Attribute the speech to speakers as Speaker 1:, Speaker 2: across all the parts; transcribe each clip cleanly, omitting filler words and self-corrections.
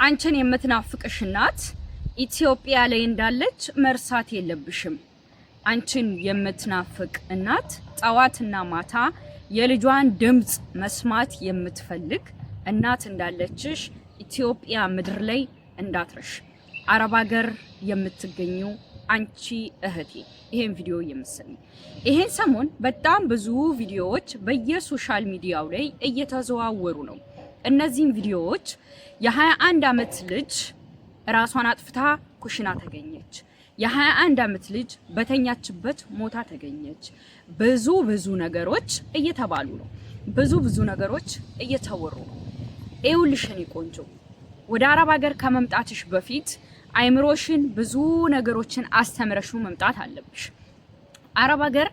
Speaker 1: አንቺን የምትናፍቅሽ እናት ኢትዮጵያ ላይ እንዳለች መርሳት የለብሽም። አንቺን የምትናፍቅ እናት ጠዋትና ማታ የልጇን ድምጽ መስማት የምትፈልግ እናት እንዳለችሽ ኢትዮጵያ ምድር ላይ እንዳትረሽ። አረብ ሀገር የምትገኙ አንቺ እህቴ ይሄን ቪዲዮ የምትሰሚ ይሄን ሰሞን በጣም ብዙ ቪዲዮዎች በየሶሻል ሚዲያው ላይ እየተዘዋወሩ ነው። እነዚህን ቪዲዮዎች የ21 አመት ልጅ ራሷን አጥፍታ ኩሽና ተገኘች። የ21 አመት ልጅ በተኛችበት ሞታ ተገኘች። ብዙ ነገሮች እየተባሉ ነው። ብዙ ነገሮች እየተወሩ ነው። ይኸውልሽ የኔ ቆንጆ ወደ አረብ ሀገር ከመምጣትሽ በፊት አይምሮሽን ብዙ ነገሮችን አስተምረሹ መምጣት አለብሽ። አረብ ሀገር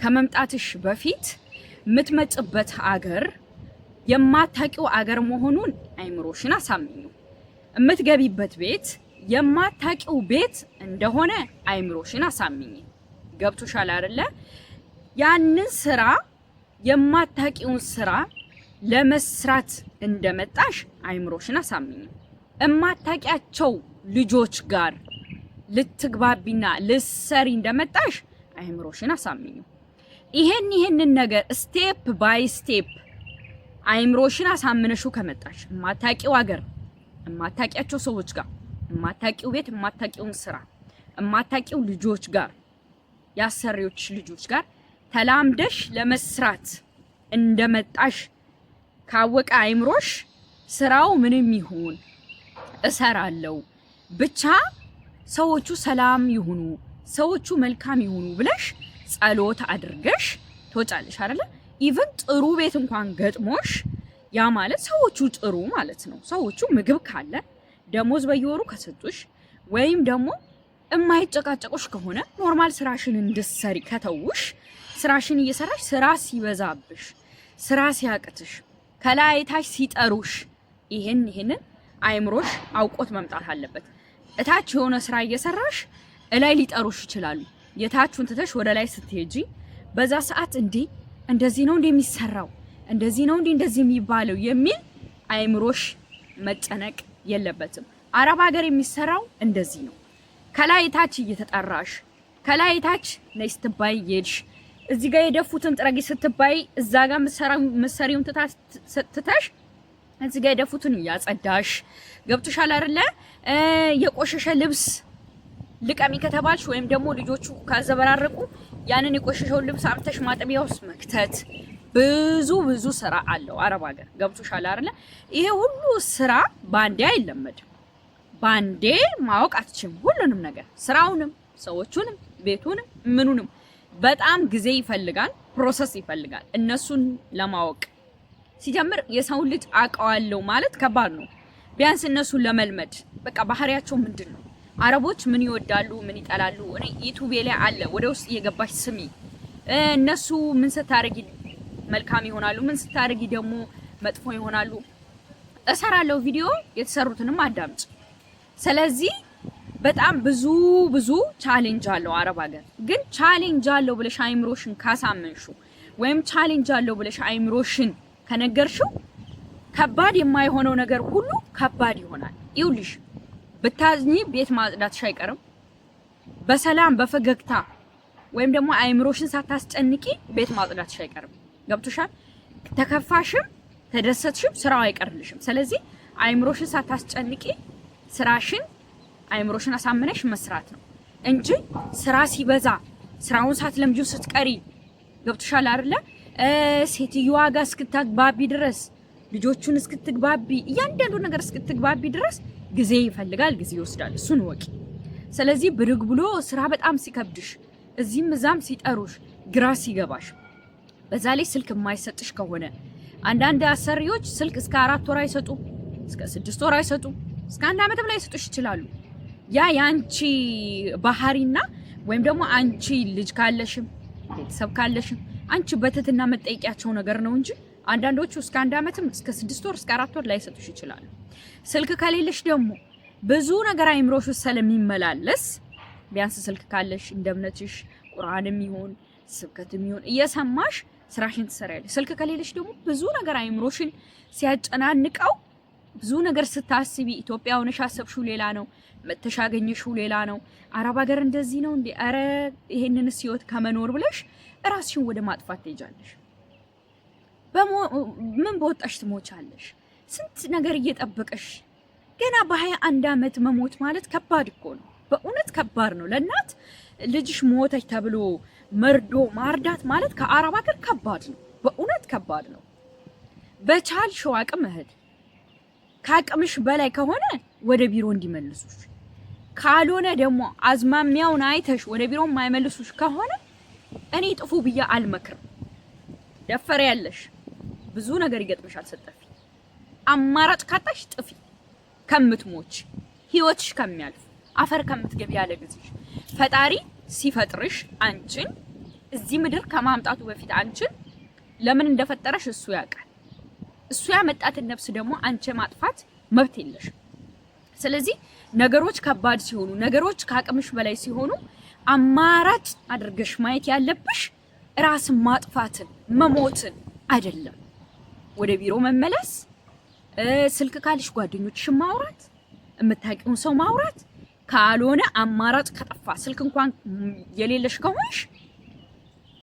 Speaker 1: ከመምጣትሽ በፊት የምትመጭበት ሀገር የማታቂው ሀገር መሆኑን አይምሮሽን አሳምኙ። የምትገቢበት ቤት የማታቂው ቤት እንደሆነ አይምሮሽን አሳምኝ። ገብቶሻል አይደለ? ያንን ስራ የማታቂውን ስራ ለመስራት እንደመጣሽ አይምሮሽን አሳምኝ። እማታቂያቸው ልጆች ጋር ልትግባቢና ልትሰሪ እንደመጣሽ አይምሮሽን አሳምኝ። ይሄንን ነገር ስቴፕ ባይ ስቴፕ አይምሮሽን አሳምነሹ ከመጣሽ እማታቂው ሀገር እማታቂያቸው ሰዎች ጋር እማታቂው ቤት እማታቂውን ስራ እማታቂው ልጆች ጋር ያሰሪዎች ልጆች ጋር ተላምደሽ ለመስራት እንደመጣሽ ካወቀ አይምሮሽ ስራው ምንም ይሁን እሰራለሁ ብቻ ሰዎቹ ሰላም ይሁኑ ሰዎቹ መልካም ይሁኑ ብለሽ ጸሎት አድርገሽ ትወጫለሽ አይደለ? ኢቭን ጥሩ ቤት እንኳን ገጥሞሽ ያ ማለት ሰዎቹ ጥሩ ማለት ነው። ሰዎቹ ምግብ ካለ ደሞዝ በየወሩ ከሰጡሽ ወይም ደግሞ የማይጨቃጨቁሽ ከሆነ ኖርማል ስራሽን እንድትሰሪ ከተውሽ ስራሽን እየሰራሽ ስራ ሲበዛብሽ ስራ ሲያቅትሽ ከላይታሽ ሲጠሩሽ ይሄንን አይምሮሽ አውቆት መምጣት አለበት። እታች የሆነ ስራ እየሰራሽ እላይ ሊጠሩሽ ይችላሉ። የታችሁን ትተሽ ወደ ላይ ስትሄጂ በዛ ሰዓት እንደዚህ ነው እንደሚሰራው እንደዚህ ነው እንደዚህ የሚባለው የሚል አይምሮሽ መጨነቅ የለበትም። አረብ ሀገር የሚሰራው እንደዚህ ነው። ከላይ ታች እየተጠራሽ ከላይ ታች ነይ ስትባይ ይልሽ እዚህ ጋር የደፉትን ጥረጊ ስትባይ እዛ ጋር መሰሪውን ትተሽ እዚህ ጋር የደፉትን ያጸዳሽ። ገብቶሻል አይደለ? የቆሸሸ ልብስ ልቀሚ ከተባልሽ ወይም ደግሞ ልጆቹ ካዘበራረቁ ያንን የቆሸሸውን ልብስ አምተሽ ማጠቢያ ውስጥ መክተት ብዙ ስራ አለው አረብ ሀገር። ገብቶሻል አይደለ? ይሄ ሁሉ ስራ ባንዴ አይለመድም። ባንዴ ማወቅ አትችም። ሁሉንም ነገር ስራውንም፣ ሰዎቹንም፣ ቤቱንም፣ ምኑንም በጣም ጊዜ ይፈልጋል፣ ፕሮሰስ ይፈልጋል እነሱን ለማወቅ። ሲጀምር የሰው ልጅ አውቀዋለሁ ማለት ከባድ ነው። ቢያንስ እነሱን ለመልመድ በቃ ባህሪያቸው ምንድነው? አረቦች ምን ይወዳሉ፣ ምን ይጠላሉ? እኔ ዩቲዩብ ላይ አለ፣ ወደ ውስጥ እየገባሽ ስሚ። እነሱ ምን ስታረጊ መልካም ይሆናሉ፣ ምን ስታረጊ ደግሞ መጥፎ ይሆናሉ። እሰራለሁ ቪዲዮ፣ የተሰሩትንም አዳምጭ። ስለዚህ በጣም ብዙ ቻሌንጅ አለው አረብ ሀገር። ግን ቻሌንጅ አለው ብለሽ አይምሮሽን ካሳመንሹ ወይም ቻሌንጅ አለው ብለሽ አይምሮሽን ከነገርሽው ከባድ የማይሆነው ነገር ሁሉ ከባድ ይሆናል። ይውልሽ ብታዝኒ ቤት ማጽዳትሽ አይቀርም። በሰላም በፈገግታ ወይም ደግሞ አይምሮሽን ሳታስጨንቂ ቤት ማጽዳትሽ አይቀርም። ገብቶሻል? ተከፋሽም ተደሰትሽም ስራው አይቀርልሽም። ስለዚህ አይምሮሽን ሳታስጨንቂ ስራሽን አይምሮሽን አሳምነሽ መስራት ነው እንጂ ስራ ሲበዛ ስራውን ሳትለምጂው ስትቀሪ ገብቶሻል አይደለ? ሴትዮዋ ጋር እስክትግባቢ ድረስ ልጆቹን እስክትግባቢ እያንዳንዱ ነገር እስክትግባቢ ድረስ ጊዜ ይፈልጋል፣ ጊዜ ይወስዳል። እሱን ወቂ። ስለዚህ ብድግ ብሎ ስራ በጣም ሲከብድሽ እዚህም እዛም ሲጠሩሽ ግራ ሲገባሽ በዛ ላይ ስልክ የማይሰጥሽ ከሆነ አንዳንድ አሰሪዎች ስልክ እስከ 4 ወር አይሰጡ፣ እስከ 6 ወር አይሰጡ፣ እስከ 1 አመትም ላይ ይሰጡሽ ይችላሉ። ያ ያንቺ ባህሪና ወይም ደግሞ አንቺ ልጅ ካለሽም ቤተሰብ ካለሽም አንቺ በትህትና መጠየቂያቸው ነገር ነው እንጂ አንዳንዶቹ እስከ 1 አመትም እስከ 6 ወር እስከ 4 ወር ላይ ይሰጡሽ ይችላሉ። ስልክ ከሌለሽ ደግሞ ብዙ ነገር አይምሮሽ ስለሚመላለስ ቢያንስ ስልክ ካለሽ እንደምነትሽ ቁርአንም ይሁን ስብከትም ይሁን እየሰማሽ ስራሽን ትሰሪያለሽ። ስልክ ከሌለሽ ደግሞ ብዙ ነገር አይምሮሽን ሲያጨናንቀው ብዙ ነገር ስታስቢ ኢትዮጵያ ሆነሽ አሰብሽው ሌላ ነው፣ መተሻገኝሽው ሌላ ነው። አረብ ሀገር እንደዚህ ነው እንዴ? አረ ይሄንንስ ህይወት ከመኖር ብለሽ ራስሽን ወደ ማጥፋት ትሄጃለሽ። ምን በወጣሽ ትሞቻለሽ። ስንት ነገር እየጠበቀሽ ገና በ21 ዓመት መሞት ማለት ከባድ እኮ ነው። በእውነት ከባድ ነው። ለእናት ልጅሽ ሞተች ተብሎ መርዶ ማርዳት ማለት ከአረብ ሀገር ከባድ ነው። በእውነት ከባድ ነው። በቻልሽው አቅም እህል ከአቅምሽ በላይ ከሆነ ወደ ቢሮ እንዲመልሱሽ፣ ካልሆነ ደግሞ አዝማሚያውን አይተሽ ወደ ቢሮ የማይመልሱሽ ከሆነ እኔ ጥፉ ብዬ አልመክርም። ደፈረ ያለሽ ብዙ ነገር ይገጥምሻል ስትጠፊ። አማራጭ ካጣሽ ጥፊ ከምትሞች፣ ህይወትሽ ከሚያልፍ፣ አፈር ከምትገቢ ያለ ጊዜሽ። ፈጣሪ ሲፈጥርሽ አንቺን እዚህ ምድር ከማምጣቱ በፊት አንቺን ለምን እንደፈጠረሽ እሱ ያውቃል። እሱ ያመጣትን ነፍስ ደግሞ አንቺ ማጥፋት መብት የለሽም። ስለዚህ ነገሮች ከባድ ሲሆኑ፣ ነገሮች ከአቅምሽ በላይ ሲሆኑ አማራጭ አድርገሽ ማየት ያለብሽ ራስን ማጥፋትን መሞትን አይደለም። ወደ ቢሮ መመለስ፣ ስልክ ካልሽ ጓደኞችሽን ማውራት፣ የምታውቂውን ሰው ማውራት፣ ካልሆነ አማራጭ ከጠፋ ስልክ እንኳን የሌለሽ ከሆንሽ